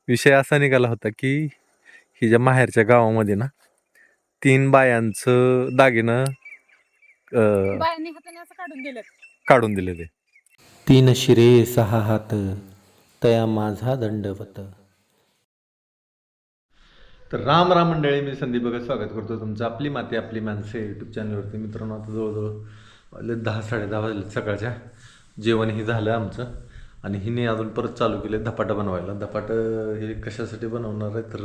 विषय असा निघाला होता की हिच्या माहेरच्या गावामध्ये ना 3 बायांचं दागिनं बायांनी हाताने असं काढून दिलं. काढून दिले ते. 3 शिरे 6 हात तया माझा दंडवत. तर राम राम मंडळी, मी संदीप भगत स्वागत करतो तुमचं आपली माती आपली माणसे यूट्यूब चॅनलवरती. मित्रांनो, आता जवळजवळ 10-10:30 वाजले सकाळच्या. जेवण हे झालं आमचं आणि हिने अजून परत चालू केले धपाटा बनवायला. धपाटं हे कशासाठी बनवणार आहे तर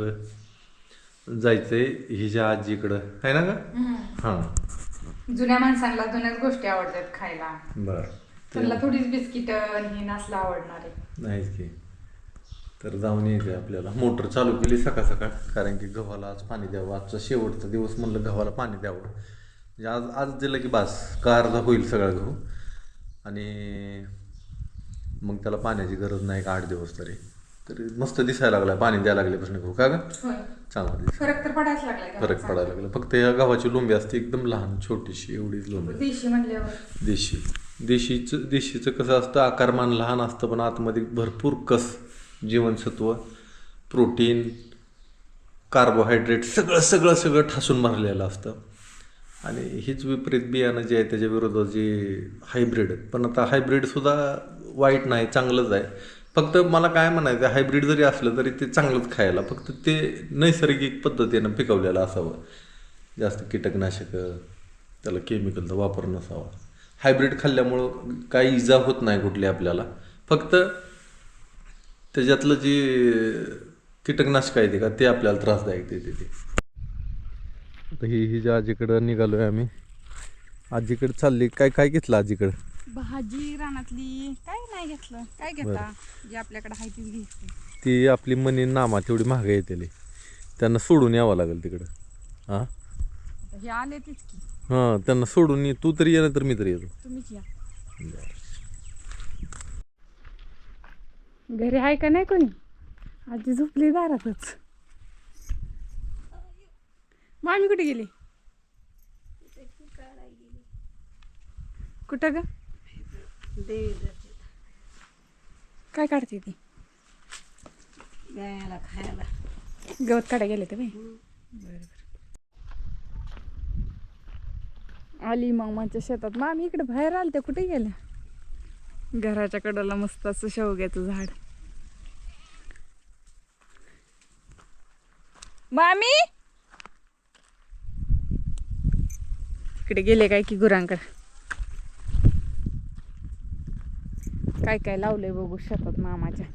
जायचं आहे हिच्या आजीकडं, आहे ना का? हां, जुन्या माणसांना जुन्याच गोष्टी आवडतात खायला. बरं. त्यांना थोडीच बिस्किट हे नसलं आवडणार आहे. नाहीच की. तर जाऊन यायचं आपल्याला. मोटर चालू केली सकाळ सकाळ, कारण की गव्हाला आज पाणी द्यावं. आजचा शेवटचा दिवस म्हणलं गव्हाला पाणी द्यावं. म्हणजे आज दिलं की बास, का अर्धा होईल सगळा गहू. आणि मग त्याला पाण्याची गरज नाही का 8 दिवस तरी मस्त दिसायला लागला पाणी द्यायला लागल्यापासून गहू. का ग चांगला दिसत, फरक तर पडायला लागलाय. फरक पडायला लागला. फक्त या गव्हाची लोंबी असते एकदम लहान छोटीशी, एवढीच लोंबी. देशी म्हणल्यावर देशीचं कसं असतं, आकारमान लहान असतं पण आतमध्ये भरपूर कस, जीवनसत्व, प्रोटीन, कार्बोहायड्रेट सगळं सगळं सगळं ठासून भरलेलं असतं. आणि हीच विपरीत बियाणं जे आहे त्याच्या विरोधात जे हायब्रिड. पण आता हायब्रिडसुद्धा वाईट नाही, चांगलंच आहे. फक्त मला काय म्हणायचं, हायब्रिड जरी असलं तरी ते चांगलंच खायला, फक्त ते नैसर्गिक पद्धतीनं पिकवलेलं असावं. जास्त कीटकनाशकं, त्याला केमिकलचा वापर नसावा. हायब्रिड खाल्ल्यामुळं काही इजा होत नाही कुठली आपल्याला, फक्त त्याच्यातलं जे कीटकनाशक आहे ते का ते आपल्याला त्रासदायक देते ते. आता हिच्या आजीकडं निघालो आहे आम्ही. आजीकडे चालली. काय घेतलं आजीकडं? भाजी रानातली काय नाही घेतलं. काय घेता जे आपल्याकडे आहे तीच घ्यायची. ती आपली मनी नामा तेवढी महाग येते, त्यांना सोडून यावं लागेल तिकडं. हां, हे आले तीच की. हां, त्यांना सोडून ये. तू तरी ये ना तर मी तरी येतो. तुम्हीच या. घरी आहे का नाही कोणी? आजी झोपली दारातच. मामी कुठे गेली? कुठं ग? काय काढते ती? गायला खायला गवत काढा गेले ते बाई. बरं. आली मामाच्या शेतात. मामी इकडे बाहेर आल त्या कुठे गेल्या? घराच्या कडेला मस्त असं शेवग्याचं झाड. मामी इकडे गेले काय की गुरांकडे. काय काय लावलंय बघू शेतात मामाच्या.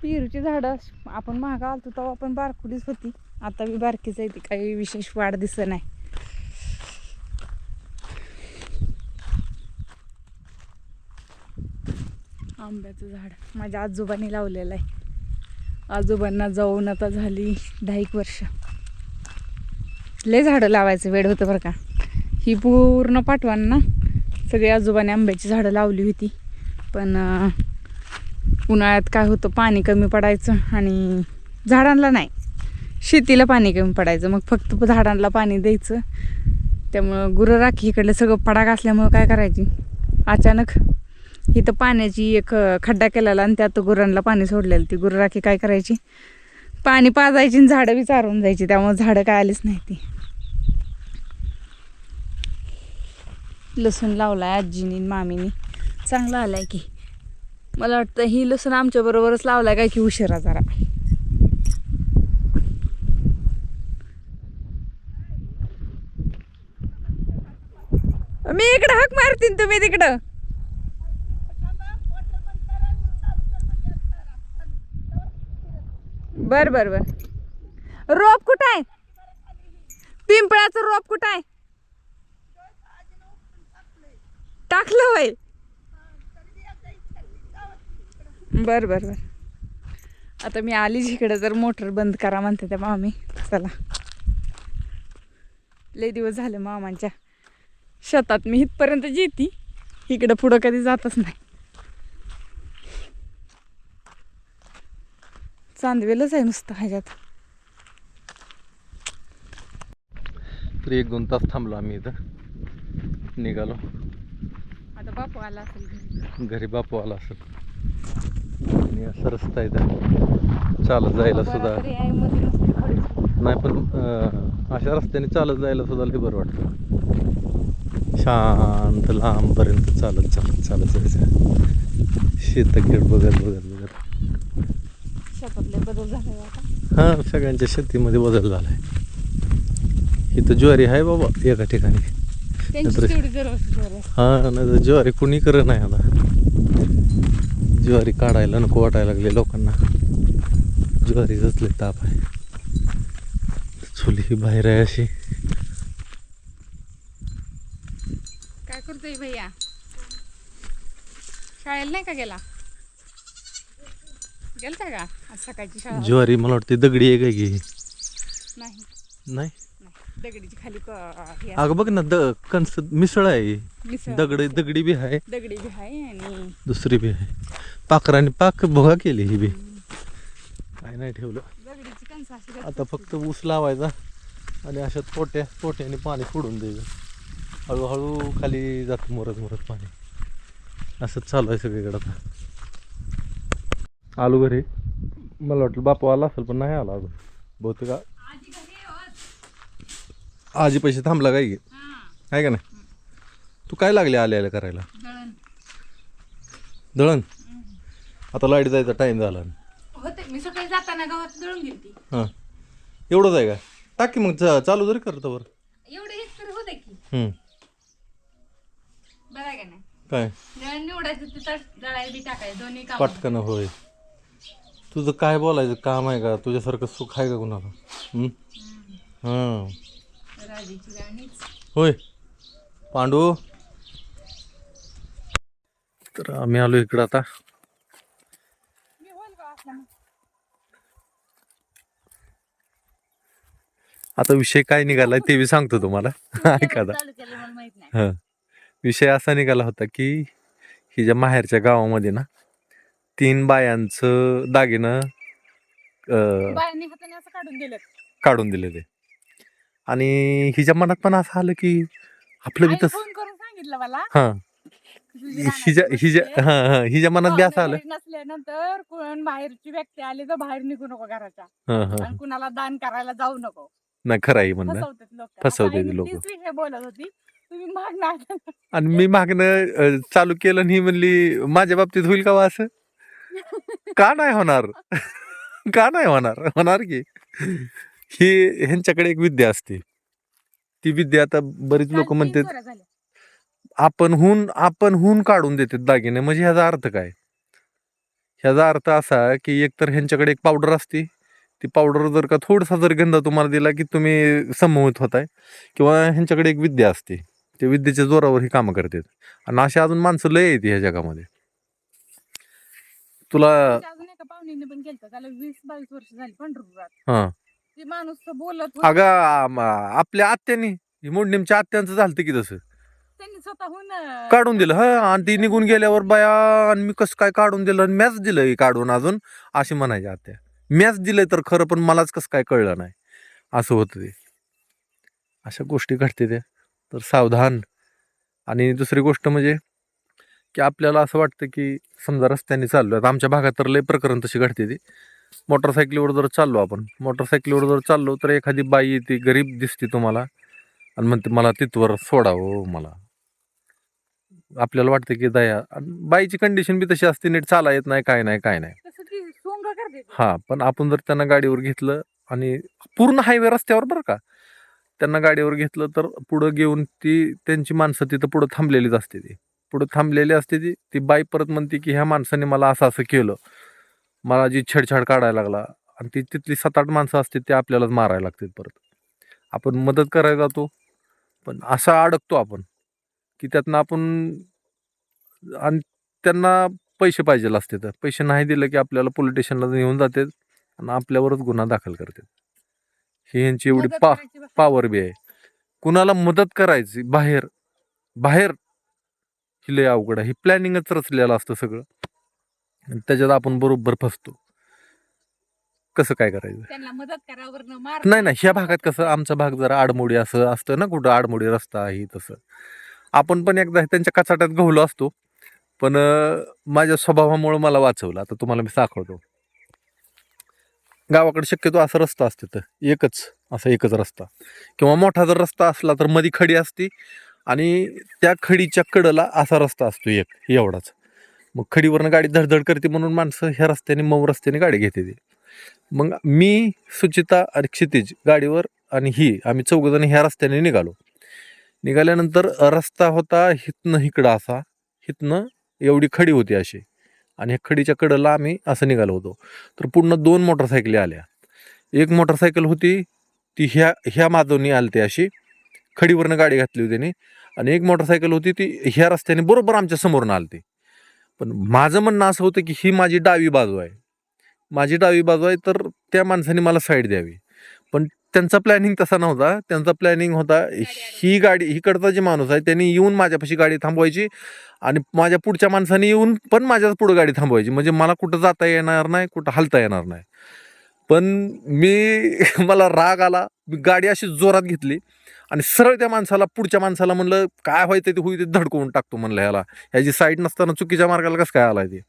पेरूची झाडं आपण महाग आलतो तेव्हा आपण बारकुलीच होती, आता बी बारकीच आहे ती, काही विशेष वाढ दिसत नाही. आंब्याचं झाड माझ्या आजोबांनी लावलेलं आहे. आजोबांना जाऊन आता झाली 10 वर्ष. लय झाडं लावायचं वेळ होतं बरं का. ही पूर्ण पाठवान ना सगळी आजोबाने आंब्याची झाडं लावली होती. पण उन्हाळ्यात काय होतं, पाणी कमी पडायचं आणि झाडांना नाही, शेतीला पाणी कमी पडायचं. मग फक्त झाडांना पाणी द्यायचं. त्यामुळं गुरं राखी इकडलं सगळं पडाक असल्यामुळं काय करायची, अचानक इथं पाण्याची एक खड्डा केलेला आणि त्यात गुरांना पाणी सोडलेलं. ती गुरं राखी काय करायची, पाणी पाजायची आणि झाडं बी चारून जायची. त्यामुळे झाडं काय आलीच नाही. ती लसूण लावलाय आजीनी मामीनी, चांगला आलाय की. मला वाटतं ही लसूण आमच्या बरोबरच लावलाय काय की उशिरा जरा. मी इकडं हाक मारतीन, तुम्ही तिकडं. बर बर बर. रोप कुठं आहे? पिंपळाचं रोप कुठं आहे? टाकलं वय. बर बर बर. आता मी आलीच इकडे, तर मोटर बंद करा म्हणते त्या मामी. चला, लय दिवस झाले मामांच्या शेतात मी इथपर्यंत येते, इकडं पुढं कधी जातच नाही. चांदवेलच आहे नुसतं ह्याच्यात. तर 1-2 तास थांबलो आम्ही इथं, निघालो. आता बापू आला असेल घरी. घरी बापू आला असेल. आणि असा रस्ता आहे त्या चालत जायला सुद्धा बराबरी आहे, मध्ये नुसते खडूच. नाही, पण अशा रस्त्याने चालत जायला सुद्धा लय बरं वाटतं. शांत लांबपर्यंत चालत चालत चालत जायचं, शेतखेड बघत बघत बघत. शेतातले बदल झाले आता. हां, सगळ्यांच्या शेतीमध्ये बदल झाला आहे. इथं ज्वारी आहे बाबा एका ठिकाणी. त्यांची तेवढी जर हां, नाही तर ज्वारी कुणी करत नाही आता. ज्वारी काढायला नको वाटायला लागले लोकांना. ज्वारीच लय ताप आहे. चुली ही बाहेर आहे अशी. काय करतोय भैया? शाळेला नाही का गेला? गेलता का आज सकाळची शाळा? ज्वारी मला वाटते दगडी आहे काय की? नाही नाही, दगडीची खाली हे अगं बघ ना, कणस मिसळ आहे. मिसळ दगडी बी आहे, दगडी बी आहे आणि दुसरी बी आहे. पाखराने पाक भोगा केली ही बी. काय नाही ठेवलं दगडीची कणसं अशी आता, फक्त ऊस लावायचा आणि अशात पोट्याने पाणी फोडून द्यायचं. हळूहळू खाली जातं मुरत मुरत पाणी. असंच चालू आहे सगळीकडे आता. आलो घरी, मला वाटलं बापू आला असेल, पण नाही आला अजून बहुतेक. आजी पैसे थांबला काय की आहे का नाही? तू काय लागले आल्या करायला? दळण. आता लाईट जायचा टाइम झाला. होते मी सकाळी जाताना गावात दळून गेलती. हां, एवढंच आहे का? टाक की मग, चालू जरी करतो बरं. एवढे एक तर होते की बरं आहे का नाही? काय दळण निवडायचं तिथं दळायला बी टाकायचं, दोन्ही काम. पटकन होय. तुझं काय बोलायचं काम आहे का? तुझ्यासारखं सुख आहे का कुणाला? हां, राजीची गाणीच. होय पांडू. तर आम्ही आलो इकडं आता. मी होईल का असला मग? आता विषय काय निघालाय ते बी सांगतो तुम्हाला. ऐका आता. चालू केलं मला माहित नाही. हां, विषय असा निघाला होता की हिच्या माहेरच्या गावामध्ये ना 3 बायांचं दागिनं बायांनी हाताने असं काढून दिलं. काढून दिले ते. आणि हिच्या मनात पण असं आलं की आपलं बी आईने तसं. फोन करून सांगितलं मला. हां, तुझी हिच्या मनात बी असं आलं. नसल्यानंतर कोण बाहेरची व्यक्ती आली तर बाहेर निघू नको घराच्या, हां, आणि कुणाला दान करायला जाऊ नको. नाही खरं आहे म्हणलं. फसवतात लोक. फसवतात आता आई लोक. तीच विषय बोलत होती. तुम्ही मागणार आणि मी मागणं चालू केलं आणि ही म्हणली माझ्या बाबतीत होईल का असं? का नाही होणार? का नाही होणार? होणार की. ही ह्यांच्याकडे एक विद्या असते. ती विद्या आता बरीच लोक म्हणतात आपणहून काढून देतात दागिने. म्हणजे ह्याचा अर्थ काय? ह्याचा अर्थ असा की एकतर ह्यांच्याकडे एक पावडर असते. ती पावडर जर का थोडासा जर गंध तुम्हाला दिला की तुम्ही संमोहित होताय, किंवा ह्यांच्याकडे एक विद्या असते. ते विद्येच्या जोरावर ही कामं करतात. आणि अशी अजून माणसं लय येते ह्या जगामध्ये. तुला अजून एका पाहुणीने पण केलं, त्याला 20-22 वर्ष झाली पंढरपुरात. हां, ती माणूस तर बोलत अगं आपल्या आत्यानी मोडणीमच्या आत्यांचं झालं की तसं त्यांनी स्वतःहून काढून दिलं. हा, आणि ती निघून गेल्यावर बाया, आणि मी कसं काय काढून दिलं, आणि मॅच दिलं काढून अजून, अशी म्हणायची आत्या. मॅच दिलंय तर खरं, पण मलाच कसं काय कळलं नाही, असं होतं ते. अशा गोष्टी घडते त्या, तर सावधान. आणि दुसरी गोष्ट म्हणजे की आपल्याला असं वाटतं की समजा रस्त्याने चाललो, आता आमच्या भागात तर लय प्रकरण तशी घडते ती. मोटरसायकलीवर जर चाललो आपण, मोटरसायकलीवर जर चाललो तर एखादी बाई येते, गरीब दिसते तुम्हाला, आणि म्हणते मला तिथवर सोडावं मला. आपल्याला वाटतं की दया. बाईची कंडिशन बी तशी असते, नीट चाला येत नाही, काय नाही काय नाही. तसं ती सोंग करते. हा, पण आपण जर त्यांना गाडीवर घेतलं, आणि पूर्ण हायवे रस्त्यावर बरं का, त्यांना गाडीवर घेतलं तर पुढं घेऊन ती त्यांची माणसं तिथं पुढं थांबलेलीच असते. ती पुढं थांबलेली असते. ती बाई परत म्हणते की ह्या माणसाने मला असं असं केलं, मला जी छेडछाड काढायला लागला, आणि ती तिथली 7-8 माणसं असते ते आपल्यालाच मारायला लागतात. परत आपण मदत करायला जातो, पण असा अडकतो आपण की त्यातनं आपण, आणि त्यांना पैसे पाहिजे असते, तर पैसे नाही दिले की आपल्याला पोलीस स्टेशनला नेऊन जातात आणि आपल्यावरच गुन्हा दाखल करतात. ही यांची एवढी पावर बी आहे. कुणाला मदत करायची बाहेर ही लय अवघड आहे. ही प्लॅनिंगच रचलेलं असतं सगळं, आणि त्याच्यात आपण बरोबर फसतो. कसं काय करायचं? त्यांना मदत करावर न मार. नाही, ह्या भागात कसं, आमचा भाग जरा आडमोडी असं असतं ना, कुठं आडमोडी रस्ता आहे तसं. आपण पण एकदा त्यांच्या कचाट्यात गहलो असतो, पण माझ्या स्वभावामुळे मला वाचवलं. आता तुम्हाला मी दाखवतो. गावाकडे शक्यतो असा रस्ता असते, तर एकच रस्ता, किंवा मोठा जर रस्ता असला तर मध्ये खडी असते आणि त्या खडीच्या कडला असा रस्ता असतो एवढाच. मग खडीवरनं गाडी धडधड करते म्हणून माणसं ह्या रस्त्याने मऊ रस्त्याने गाडी घेते ती. मग मी, सुचिता आणि क्षितिज गाडीवर आणि आम्ही चौघजण ह्या रस्त्याने निघाल्यानंतर रस्ता होता हितनं इकडं असा, हितनं एवढी खडी होती अशी, आणि ह्या खडीच्या कडला आम्ही असं निघालो होतो. तर पूर्ण 2 मोटरसायकली आल्या. एक मोटरसायकल होती ती ह्या माधवनी आलती अशी, खडीवरनं गाडी घातली होती त्यांनी, आणि एक मोटरसायकल होती ती ह्या रस्त्याने बरोबर आमच्या समोरनं आलती. पण माझं म्हणणं असं होतं की ही माझी डावी बाजू आहे, तर त्या माणसाने मला साईड द्यावी. पण त्यांचा प्लॅनिंग तसा नव्हता. त्यांचा प्लॅनिंग होता ही गाडी, इकडचा जे माणूस आहे त्यांनी येऊन माझ्यापाशी गाडी थांबवायची आणि माझ्या पुढच्या माणसाने येऊन पण माझ्याच पुढे गाडी थांबवायची, म्हणजे मला कुठं जाता येणार नाही, कुठं हलता येणार नाही. पण मला राग आला, मी गाडी अशी जोरात घेतली आणि सरळ त्या पुढच्या माणसाला म्हणलं, काय व्हायचं ते होईल, ते धडकवून टाकतो म्हणलं ह्याची साईड नसताना चुकीच्या मार्गाला कसं काय आलाय ते.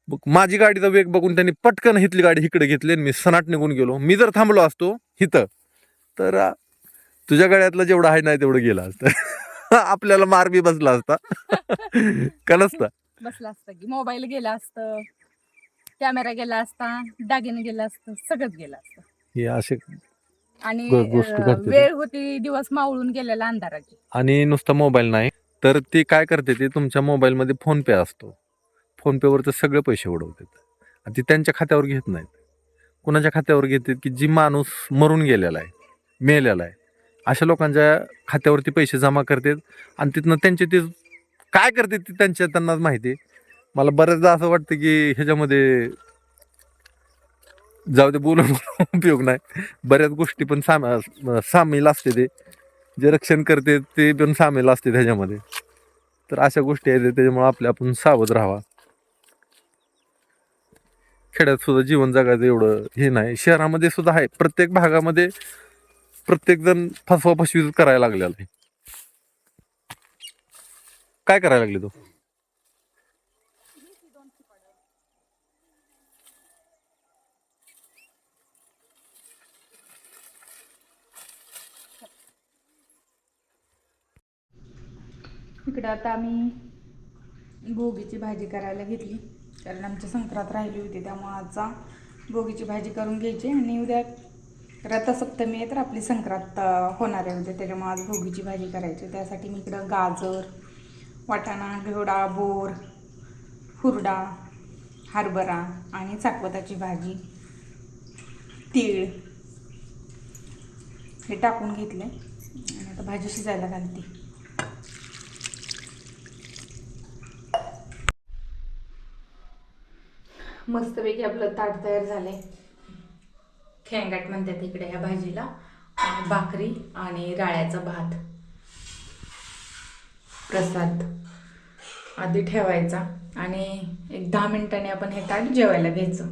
मग माझी गाडीचा वेग बघून त्यांनी पटकन हितली गाडी इकडे घेतली आणि मी सनाट निघून गेलो. मी जर थांबलो असतो इथं तर तुझ्या गळ्यातलं जेवढं आहे नाही तेवढं गेलं असतं. आपल्याला मार बी बसला असता. का नसता बसला असतं की मोबाईल गेला असतं, कॅमेरा गेला असता, दागिने गेला असतं, सगळंच गेलं असतं. हे असे आणि गोष्टी घडते. वेळ होती दिवस मावळून गेलेला अंधाराची. आणि नुसता मोबाईल नाही तर ते काय करते, ते तुमच्या मोबाईलमध्ये फोन पे असतो, फोन पेवरचं सगळे पैसे उडवतात आणि ते त्यांच्या खात्यावर घेत नाहीत. कुणाच्या खात्यावर घेतात की जी माणूस मरून गेलेला आहे, मेलेला आहे, अशा लोकांच्या खात्यावरती पैसे जमा करतात आणि तिथनं त्यांचे ते काय करतात ते त्यांनाच माहिती आहे. मला बऱ्याचदा असं वाटतं की ह्याच्यामध्ये जाऊ दे, बोलून उपयोग नाही. बऱ्याच गोष्टी पण सामील असते, ते जे रक्षण करते ते पण सामील असते त्याच्यामध्ये. तर अशा गोष्टी आहेत, त्याच्यामुळे आपण सावध राहावा. खेड्यात सुद्धा जीवन जगायचं एवढं हे नाही, शहरामध्ये सुद्धा आहे. प्रत्येक भागामध्ये प्रत्येक जण फसवा करायला लागलेला आहे. काय करायला लागले तो? इकडे आता आम्ही भोगीची भाजी करायला घेतली, कारण आमची संक्रांत राहिली होती, त्यामुळे आजचा भोगीची भाजी करून घ्यायची आणि उद्या रथसप्तमी आहे तर आपली संक्रांत होणार आहे उद्या, त्याच्यामुळे आज भोगीची भाजी करायची. त्यासाठी मी इकडं गाजर, वाटाणा, घेवडा, बोर, हुरडा, हरभरा आणि चाकवताची भाजी, तीळ हे टाकून घेतले आणि आता भाजी शिजायला घालते. मस्तपैकी आपलं ताट तयार झालंय. खेंगाट म्हणतात इकडे ह्या भाजीला, आणि भाकरी आणि राळ्याचा भात. प्रसाद आधी ठेवायचा आणि एक 10 मिनिटांनी आपण हे ताट जेवायला घ्यायचं.